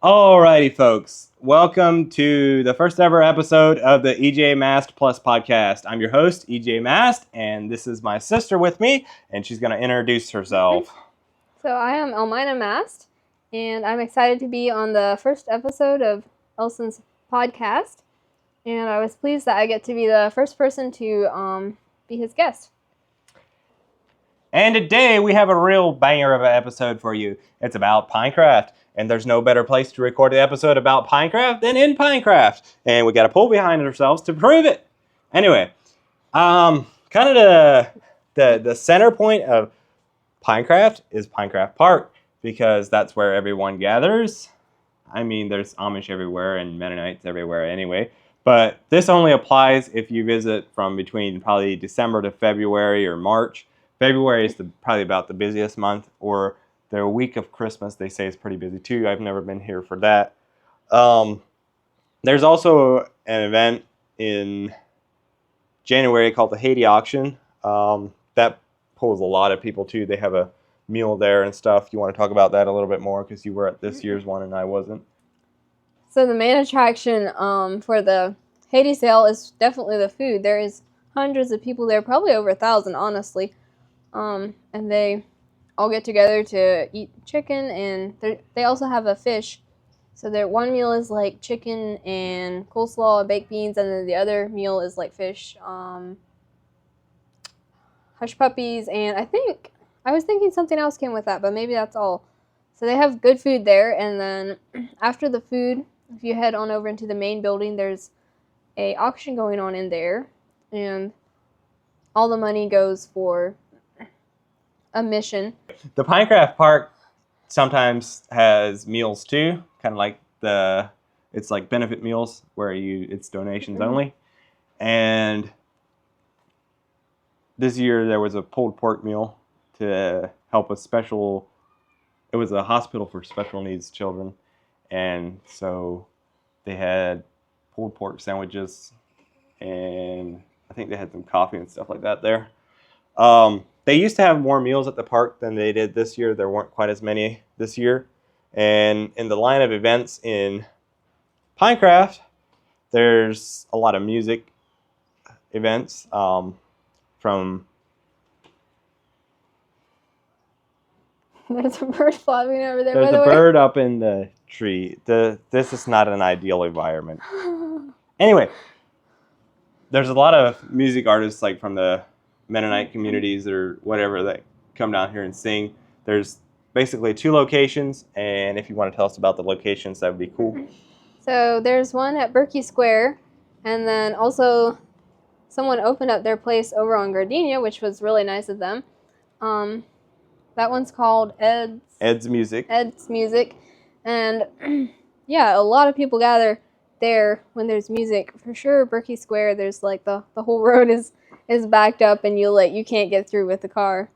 Alrighty, folks. Welcome to the first ever episode of the EJMast Plus podcast. I'm your host, EJMast, and this is my sister with me, and she's going to introduce herself. So I am Elmina Mast, and I'm excited to be on the first episode of Elson's podcast. And I was pleased that I get to be the first person to be his guest. And today we have a real banger of an episode for you. It's about Pinecraft. And there's no better place to record the episode about Pinecraft than in Pinecraft. And we got to pull behind ourselves to prove it. Anyway, kind of the center point of Pinecraft is Pinecraft Park, because that's where everyone gathers. I mean, there's Amish everywhere and Mennonites everywhere anyway. But this only applies if you visit from between probably December to February or March. February is probably about the busiest month, or the week of Christmas, they say, is pretty busy too. I've never been here for that. There's also an event in January called the Haiti Auction. That pulls a lot of people too. They have a meal there and stuff. You want to talk about that a little bit more, because you were at this year's one and I wasn't. So the main attraction for the Haiti sale is definitely the food. There is hundreds of people there, probably over 1,000, honestly. And they all get together to eat chicken, and they also have a fish. So their one meal is like chicken and coleslaw and baked beans, and then the other meal is like fish, hush puppies, and I was thinking something else came with that, but maybe that's all. So they have good food there, and then after the food, if you head on over into the main building, there's a auction going on in there, and all the money goes for a mission. The Pinecraft Park sometimes has meals too, kind of like it's like benefit meals where it's donations only. And this year there was a pulled pork meal to help with it was a hospital for special needs children. And so they had pulled pork sandwiches, and I think they had some coffee and stuff like that there. They used to have more meals at the park than they did this year. There weren't quite as many this year. And in the line of events in Pinecraft, there's a lot of music events from... There's a bird flying over there, There's by the a way. bird up in the tree. This is not an ideal environment. Anyway, there's a lot of music artists, like from the Mennonite communities or whatever, that come down here and sing. There's basically 2 locations, and if you want to tell us about the locations, that would be cool. So there's one at Berkey Square, and then also someone opened up their place over on Gardenia, which was really nice of them. That one's called Ed's Music. Ed's Music, and yeah, a lot of people gather there when there's music. For sure, Berkey Square, there's like the whole road is backed up, and you can't get through with the car.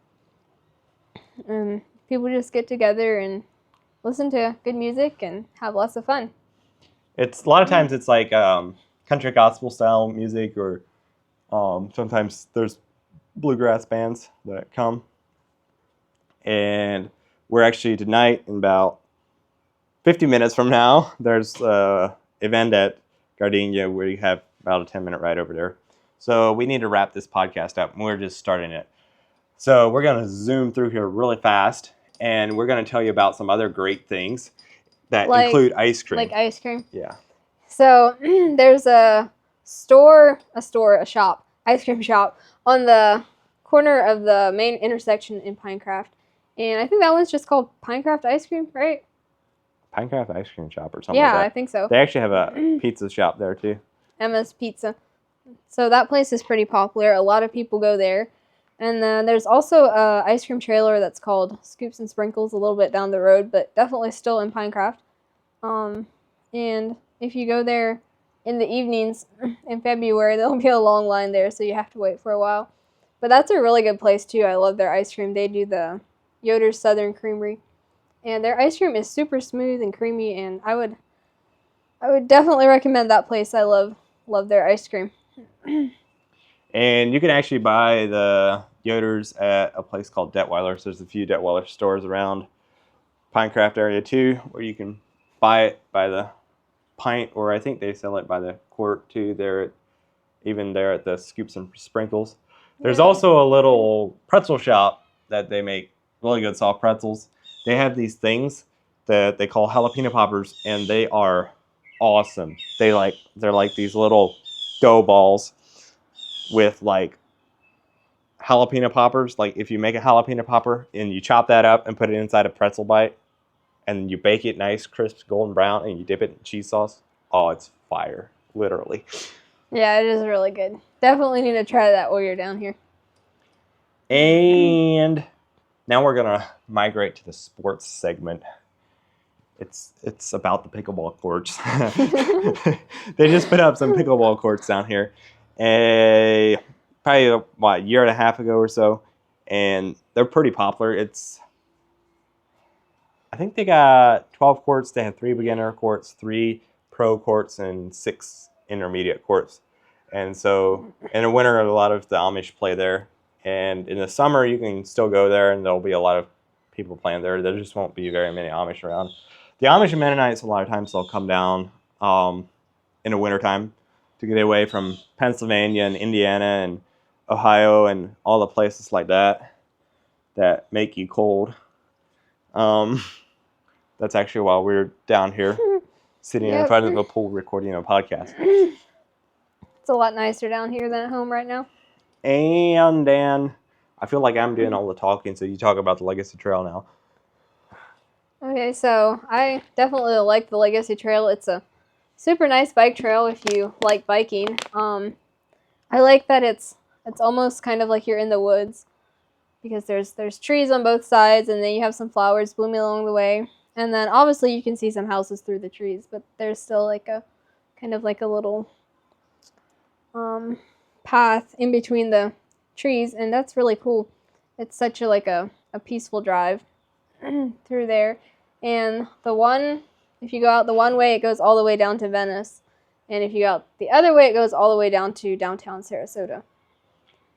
And people just get together and listen to good music and have lots of fun. It's a lot of times it's like country gospel style music, or sometimes there's bluegrass bands that come. And we're actually tonight, in about 50 minutes from now, there's an event at Gardenia where you have about a 10-minute ride over there. So we need to wrap this podcast up. We're just starting it. So we're going to zoom through here really fast, and we're going to tell you about some other great things that include ice cream. Like ice cream? Yeah. So there's a shop, ice cream shop, on the corner of the main intersection in Pinecraft. And I think that one's just called Pinecraft Ice Cream, right? Pinecraft Ice Cream Shop or something like that. Yeah, I think so. They actually have a pizza shop there too. Emma's Pizza. So that place is pretty popular. A lot of people go there. And then there's also a ice cream trailer that's called Scoops and Sprinkles, a little bit down the road, but definitely still in Pinecraft. And if you go there in the evenings in February, there'll be a long line there, so you have to wait for a while. But that's a really good place too. I love their ice cream. They do the Yoder's Southern Creamery, and their ice cream is super smooth and creamy, and I would definitely recommend that place. I love their ice cream. And you can actually buy the Yoder's at a place called Detweiler's. There's a few Detweiler stores around Pinecraft area too, where you can buy it by the pint, or I think they sell it by the quart too. Even there at the Scoops and Sprinkles. There's also a little pretzel shop that they make really good soft pretzels. They have these things that they call jalapeno poppers, and they are awesome. They're like these little dough balls with like jalapeno poppers. Like if you make a jalapeno popper and you chop that up and put it inside a pretzel bite, and you bake it nice, crisp, golden brown, and you dip it in cheese sauce. Oh, it's fire, literally. Yeah, it is really good. Definitely need to try that while you're down here. And now we're gonna migrate to the sports segment. It's about the pickleball courts. They just put up some pickleball courts down here, probably a year and a half ago or so, and they're pretty popular. I think they got 12 courts. They have 3 beginner courts, 3 pro courts, and 6 intermediate courts. And so in the winter, a lot of the Amish play there. And in the summer, you can still go there, and there'll be a lot of people playing there. There just won't be very many Amish around. The Amish and Mennonites, a lot of times, they'll come down in the wintertime to get away from Pennsylvania and Indiana and Ohio and all the places like that make you cold. That's actually while we're down here sitting in front of a pool recording a podcast. It's a lot nicer down here than at home right now. And Dan, I feel like I'm doing all the talking, so you talk about the Legacy Trail now. Okay, so I definitely like the Legacy Trail. It's a super nice bike trail if you like biking. I like that it's almost kind of like you're in the woods, because there's trees on both sides, and then you have some flowers blooming along the way. And then obviously you can see some houses through the trees, but there's still like a kind of like a little path in between the trees, and that's really cool. It's such a peaceful drive through there. And if you go out the one way, it goes all the way down to Venice, and if you go out the other way, it goes all the way down to downtown Sarasota.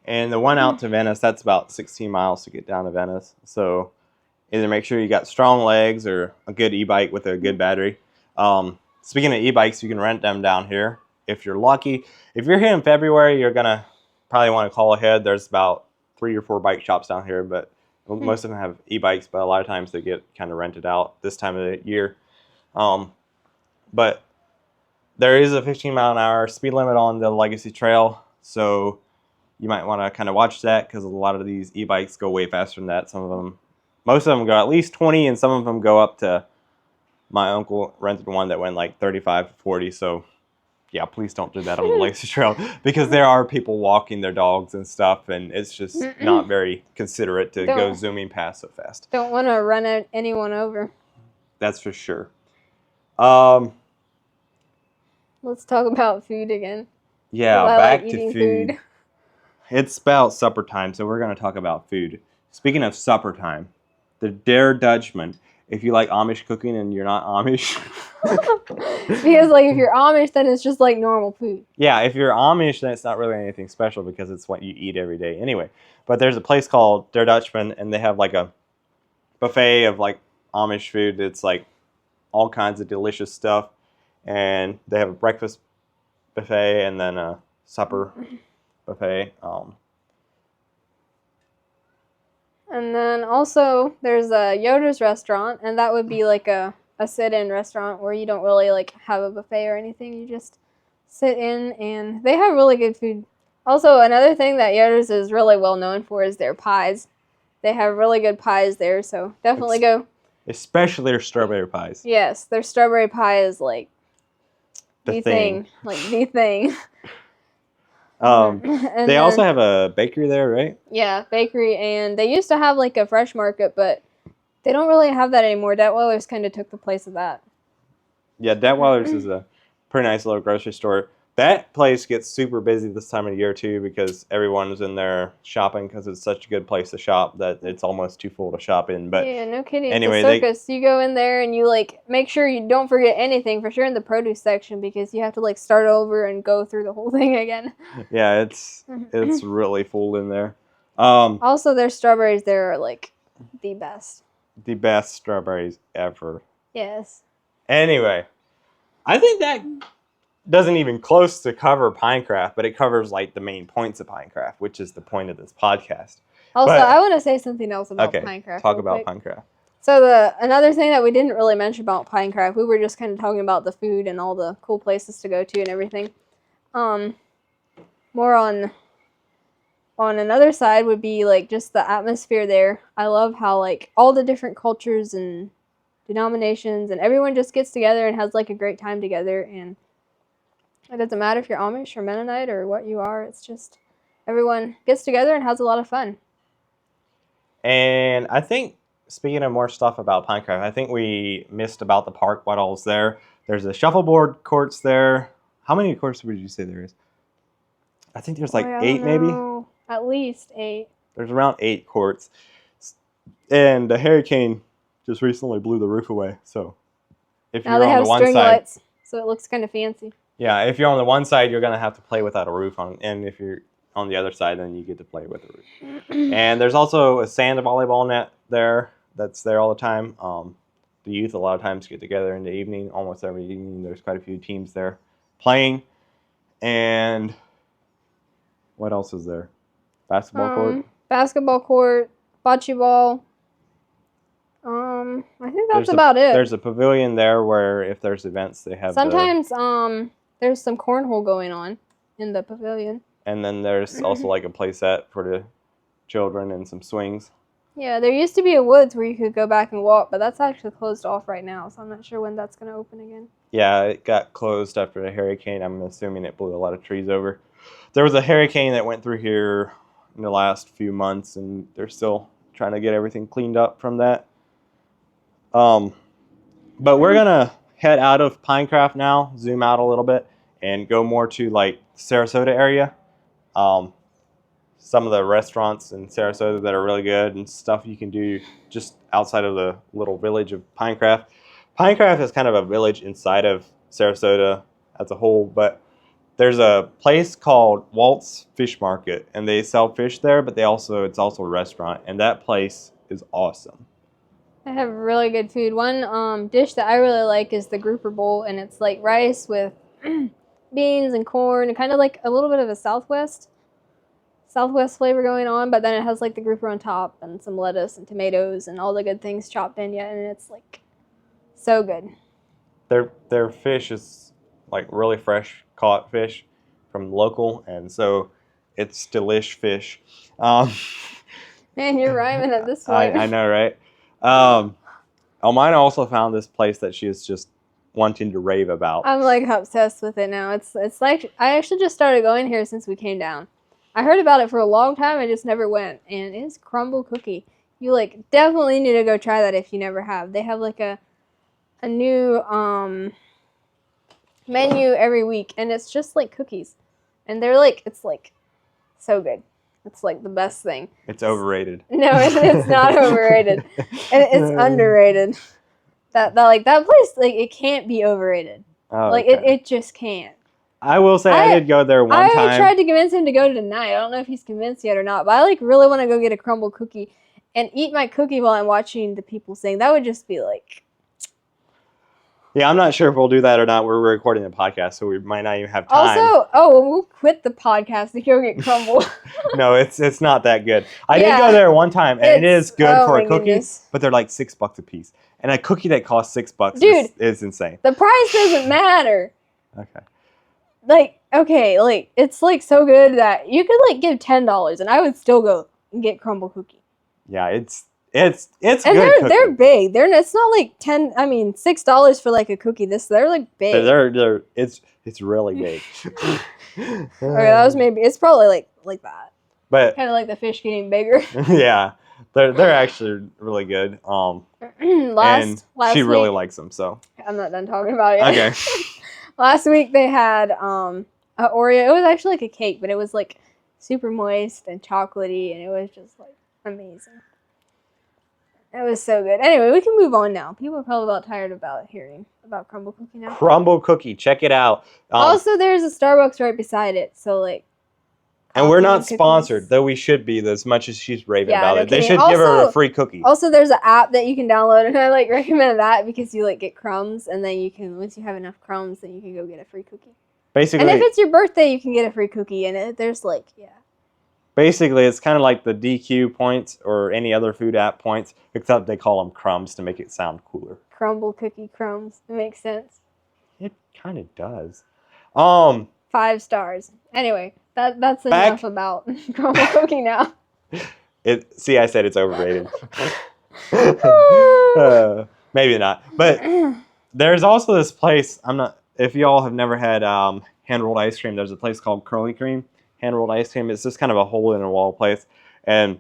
And the one out to Venice, that's about 16 miles to get down to Venice. So either make sure you got strong legs or a good e-bike with a good battery. Speaking of e-bikes, you can rent them down here if you're lucky. If you're here in February, you're going to probably want to call ahead. There's about 3 or 4 bike shops down here, but most of them have e-bikes, but a lot of times they get kind of rented out this time of the year. But there is a 15-mile-an-hour speed limit on the Legacy Trail, so you might want to kind of watch that, because a lot of these e-bikes go way faster than that. Most of them go at least 20, and some of them go up to, my uncle rented one that went like 35 to 40, so yeah, please don't do that on the Legacy Trail, because there are people walking their dogs and stuff, and it's just not very considerate to go zooming past so fast. Don't want to run anyone over. That's for sure. Let's talk about food again. Yeah, back to food. food. It's about supper time, so we're going to talk about food. Speaking of supper time, the Der Dutchman. If you like Amish cooking and you're not Amish. Because like if you're Amish, then it's just like normal food. Yeah, if you're Amish, then it's not really anything special, because it's what you eat every day anyway. But there's a place called Der Dutchman, and they have like a buffet of like Amish food. It's like all kinds of delicious stuff. And they have a breakfast buffet and then a supper buffet. And then also there's a Yoder's restaurant, and that would be like a sit-in restaurant where you don't really like have a buffet or anything. You just sit in, and they have really good food. Also, another thing that Yoder's is really well known for is their pies. They have really good pies there, so definitely go. Especially their strawberry pies. Yes, their strawberry pie is like the thing. Like the thing. They also have a bakery there, right? Yeah, bakery, and they used to have like a fresh market, but they don't really have that anymore. Detweiler's kind of took the place of that. Yeah, Detweiler's is a pretty nice little grocery store. That place gets super busy this time of year too, because everyone's in there shopping, because it's such a good place to shop that it's almost too full to shop in. But yeah, no kidding. Anyway, it's a circus. You go in there and you like make sure you don't forget anything, for sure in the produce section, because you have to like start over and go through the whole thing again. Yeah, it's really full in there. Also, their strawberries there are like the best. The best strawberries ever. Yes. Anyway, I think that doesn't even close to cover Pinecraft, but it covers like the main points of Pinecraft, which is the point of this podcast. Also, But- I want to say something else about Okay, Pinecraft. talk real about quick. Pinecraft. So another thing that we didn't really mention about Pinecraft, we were just kind of talking about the food and all the cool places to go to and everything. More on another side would be like just the atmosphere there. I love how like all the different cultures and denominations and everyone just gets together and has like a great time together, and it doesn't matter if you're Amish or Mennonite or what you are. It's just everyone gets together and has a lot of fun. And I think, speaking of more stuff about Pinecraft, I think we missed about the park, what all's there. There's the shuffleboard courts there. How many courts would you say there is? I think there's like 8 maybe. At least 8. There's around 8 courts. And the hurricane just recently blew the roof away. So if Now you're they on have the one string side, lights, so it looks kind of fancy. yeah, if you're on the one side, you're gonna have to play without a roof on, and if you're on the other side, then you get to play with a roof. And there's also a sand volleyball net there that's there all the time. The youth a lot of times get together in the evening. Almost every evening, there's quite a few teams there playing. And what else is there? Basketball court. Basketball court, bocce ball. I think that's about it. There's a pavilion there where if there's events, they have. Sometimes there's some cornhole going on in the pavilion. And then there's also like a play set for the children and some swings. Yeah, there used to be a woods where you could go back and walk, but that's actually closed off right now, so I'm not sure when that's going to open again. Yeah, it got closed after the hurricane. I'm assuming it blew a lot of trees over. There was a hurricane that went through here in the last few months, and they're still trying to get everything cleaned up from that. But we're going to head out of Pinecraft now, zoom out a little bit, and go more to like Sarasota area. Some of the restaurants in Sarasota that are really good and stuff you can do just outside of the little village of Pinecraft. Pinecraft is kind of a village inside of Sarasota as a whole, but there's a place called Walt's Fish Market, and they sell fish there, but it's also a restaurant, and that place is awesome. They have really good food. One dish that I really like is the grouper bowl, and it's like rice with beans and corn and kind of like a little bit of a Southwest flavor going on, but then it has like the grouper on top and some lettuce and tomatoes and all the good things chopped in yet, and it's like so good. Their fish is like really fresh caught fish from local, and so it's delish fish. Man, you're rhyming at this point. I know, right? Elmina also found this place that she is just wanting to rave about. I'm like obsessed with it now. It's like I actually just started going here since we came down. I heard about it for a long time. I just never went, and it's crumble cookie. You like definitely need to go try that if you never have. They have like a new menu every week, and it's just like cookies, and it's like so good. It's like the best thing. It's overrated. No, it's not overrated. It's underrated. That place, like, it can't be overrated. Oh, like okay. it just can't. I will say I did go there one time. I tried to convince him to go tonight. I don't know if he's convinced yet or not, but I like really want to go get a crumble cookie and eat my cookie while I'm watching the people sing. That would just be like. Yeah, I'm not sure if we'll do that or not. We're recording a podcast, so we might not even have time. Also, we'll quit the podcast to go get crumble. No, it's not that good. I did go there one time, and it is good for a cookie, but they're like $6 a piece. And a cookie that costs $6 is insane. The price doesn't matter. Okay. Like, okay, like, it's like so good that you could like give $10 and I would still go and get crumble cookie. Yeah, it's and good. They're big. It's not like $6 for like a cookie. They're like big. It's really big. Okay, it's probably like that. But kind of like the fish getting bigger. Yeah, they're actually really good. And she really likes them. So I'm not done talking about it yet. Okay. Last week they had an Oreo. It was actually like a cake, but it was like super moist and chocolatey, and it was just like amazing. It was so good. Anyway, we can move on now. People are probably about tired about hearing about crumble cookie now. Crumble cookie, check it out. Also, there's a Starbucks right beside it, so like, And we're not cookies. sponsored, though we should be as much as she's raving Yeah, about no it. They kidding. should give her a Also- free cookie. Also, there's an app that you can download, and I like recommend that because you like get crumbs, and then you can once you have enough crumbs, then you can go get a free cookie. Basically, And if it's your birthday, you can get a free cookie, and there's like basically, it's kind of like the DQ points or any other food app points, except they call them crumbs to make it sound cooler. crumble cookie crumbs. It makes sense. It kind of does. 5 stars. Anyway, that's Back- enough about crumble cookie now. See, I said it's overrated. Maybe not. But there's also this place. If y'all have never had hand rolled ice cream, there's a place called Curly Cream hand rolled ice cream. It's just kind of a hole in a wall place, and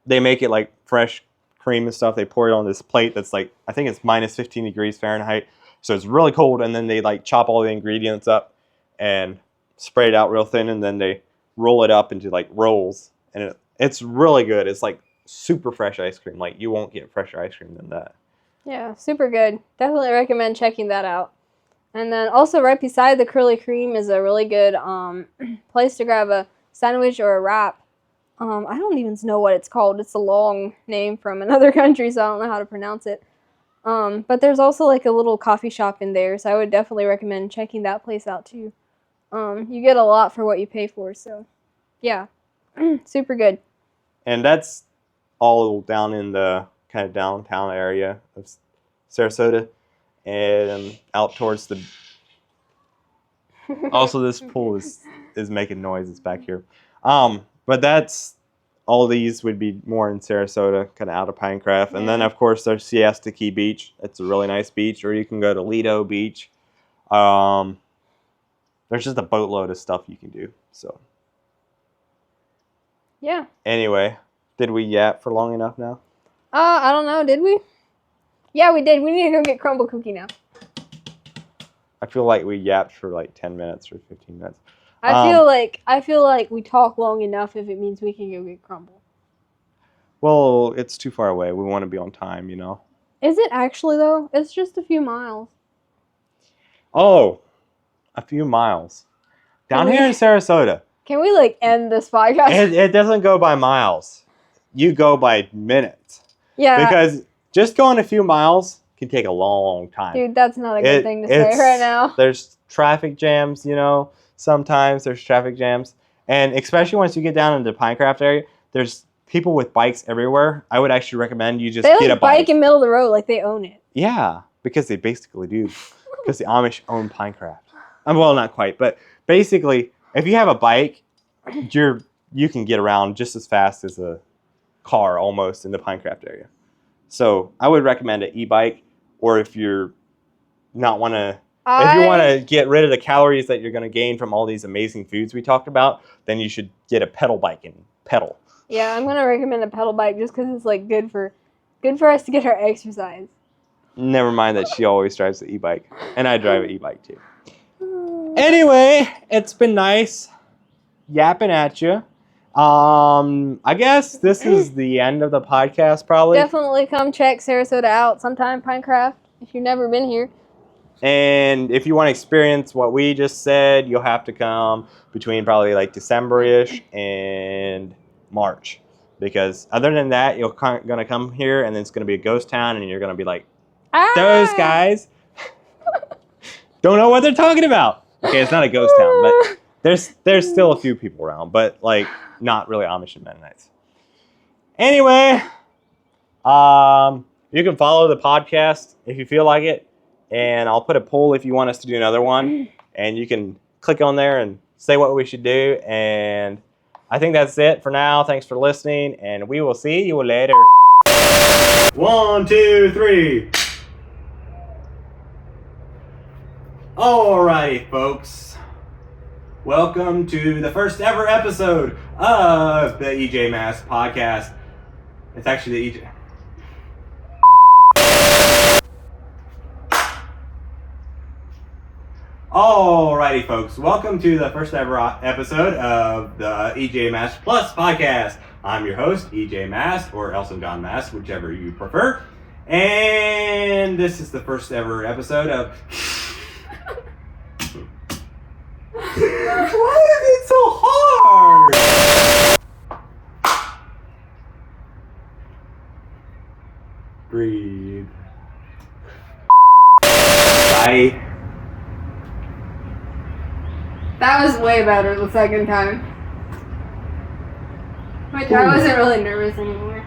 they make it like fresh cream and stuff. They pour it on this plate that's like, I think it's minus 15 degrees Fahrenheit, so it's really cold. And then they like chop all the ingredients up and spray it out real thin, and then they roll it up into like rolls, and it's really good. It's like super fresh ice cream. Like you won't get fresher ice cream than that. Yeah, super good. Definitely recommend checking that out. And then also right beside the Curly Cream is a really good place to grab a sandwich or a wrap. I don't even know what it's called. It's a long name from another country, so I don't know how to pronounce it. But there's also like a little coffee shop in there, so I would definitely recommend checking that place out too. You get a lot for what you pay for, so yeah, super good. And that's all down in the kind of downtown area of Sarasota and out towards the... Also, this pool is making noises back here. But that's... All these would be more in Sarasota, kind of out of Pinecraft. And then, of course, there's Siesta Key Beach. It's a really nice beach. Or you can go to Lido Beach. There's just a boatload of stuff you can do. So, yeah. Anyway, did we yap for long enough now? I don't know. Did we? Yeah, we did. We need to go get crumble cookie now. I feel like we yapped for like 10 minutes or 15 minutes. I feel like we talk long enough if it means we can go get crumble. Well, it's too far away. We want to be on time, you know. Is it actually though? It's just a few miles. Oh, a few miles. Down here in Sarasota. Can we like end this podcast? It doesn't go by miles. You go by minutes. Yeah. Because just going a few miles can take a long time. Dude, that's not a good thing to say right now. There's traffic jams, you know. Sometimes there's traffic jams. And especially once you get down into the Pinecraft area, there's people with bikes everywhere. I would actually recommend you just get a bike. In the middle of the road like they own it. Yeah, because they basically do. Because the Amish own Pinecraft. Well, not quite, but basically, if you have a bike, you can get around just as fast as a car almost in the Pinecraft area. So I would recommend an e-bike, or if you're not want to... If you want to get rid of the calories that you're going to gain from all these amazing foods we talked about, then you should get a pedal bike and pedal. Yeah, I'm going to recommend a pedal bike just because it's like good for us to get our exercise. Never mind that she always drives the e-bike, and I drive an e-bike too. Anyway, it's been nice yapping at you. I guess this is the end of the podcast, probably. Definitely come check Sarasota out sometime, Pinecraft, if you've never been here. And if you want to experience what we just said, you'll have to come between probably like December-ish and March. Because other than that, you're going to come here and then it's going to be a ghost town and you're going to be like, those guys don't know what they're talking about. Okay, it's not a ghost town, but there's still a few people around, but like not really Amish and Mennonites. Anyway, you can follow the podcast if you feel like it. And I'll put a poll if you want us to do another one. And you can click on there and say what we should do. And I think that's it for now. Thanks for listening. And we will see you later. 1, 2, 3. Alrighty, folks. Welcome to the first ever episode of the EJMast podcast. It's actually the EJ... Alrighty, folks. Welcome to the first ever episode of the EJMast Plus podcast. I'm your host, EJMast, or Elson John Mast, whichever you prefer. And this is the first ever episode of... Why is it so hard? hard. Breathe. Bye. That was way better the second time. Which I wasn't really nervous anymore.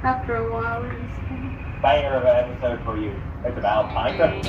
After a while, it was Banger of an episode for you. It's about Pinecraft.